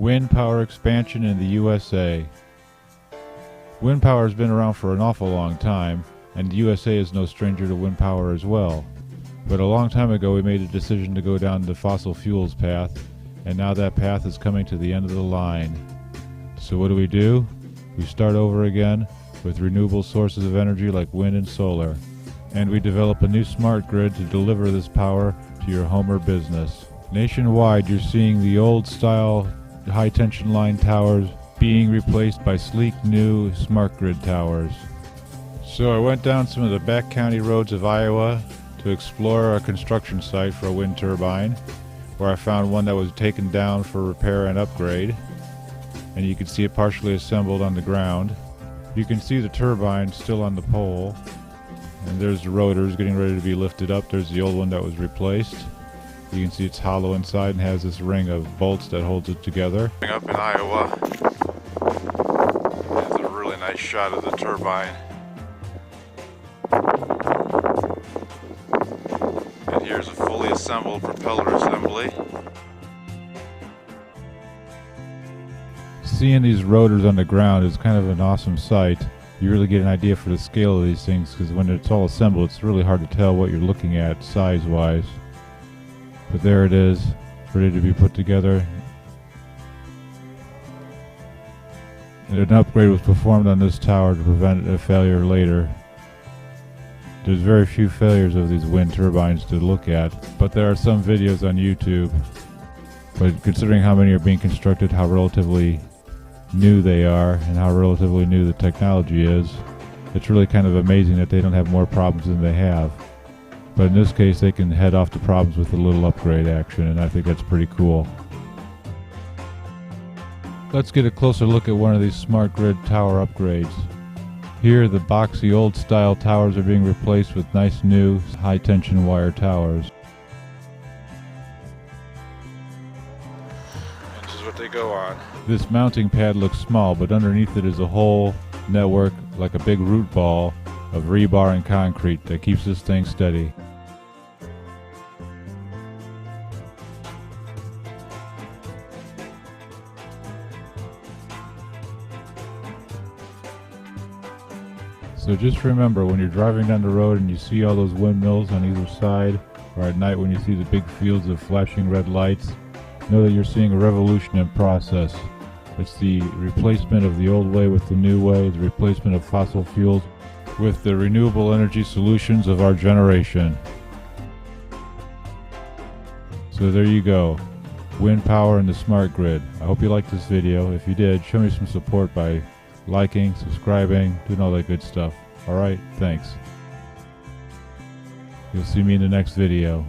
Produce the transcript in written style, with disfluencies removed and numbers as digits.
Wind power expansion in the USA. Wind power has been around for an awful long time, and the USA is no stranger to wind power as well. But a long time ago we made a decision to go down the fossil fuels path, and now that path is coming to the end of the line. So what do? We start over again with renewable sources of energy like wind and solar. And we develop a new smart grid to deliver this power to your home or business. Nationwide, you're seeing the old style high tension line towers being replaced by sleek new smart grid towers. So I went down some of the back county roads of Iowa to explore a construction site for a wind turbine, where I found one that was taken down for repair and upgrade, and you can see it partially assembled on the ground. You can see the turbine still on the pole, and there's the rotors getting ready to be lifted up. There's the old one that was replaced. You can see it's hollow inside and has this ring of bolts that holds it together. Up in Iowa, there's a really nice shot of the turbine. And here's a fully assembled propeller assembly. Seeing these rotors on the ground is kind of an awesome sight. You really get an idea for the scale of these things, because when it's all assembled it's really hard to tell what you're looking at size wise. But there it is, ready to be put together. And an upgrade was performed on this tower to prevent a failure later. There's very few failures of these wind turbines to look at, but there are some videos on YouTube. But considering how many are being constructed, how relatively new they are, and how relatively new the technology is, it's really kind of amazing that they don't have more problems than they have. But in this case they can head off the problems with a little upgrade action, and I think that's pretty cool. Let's get a closer look at one of these smart grid tower upgrades. Here the boxy old style towers are being replaced with nice new high tension wire towers. This is what they go on. This mounting pad looks small, but underneath it is a whole network like a big root ball of rebar and concrete that keeps this thing steady. So just remember, when you're driving down the road and you see all those windmills on either side, or at night when you see the big fields of flashing red lights, know that you're seeing a revolution in process. It's the replacement of the old way with the new way, the replacement of fossil fuels with the renewable energy solutions of our generation. So there you go, wind power and the smart grid. I hope you liked this video. If you did, show me some support by liking, subscribing, doing all that good stuff. Alright, thanks. You'll see me in the next video.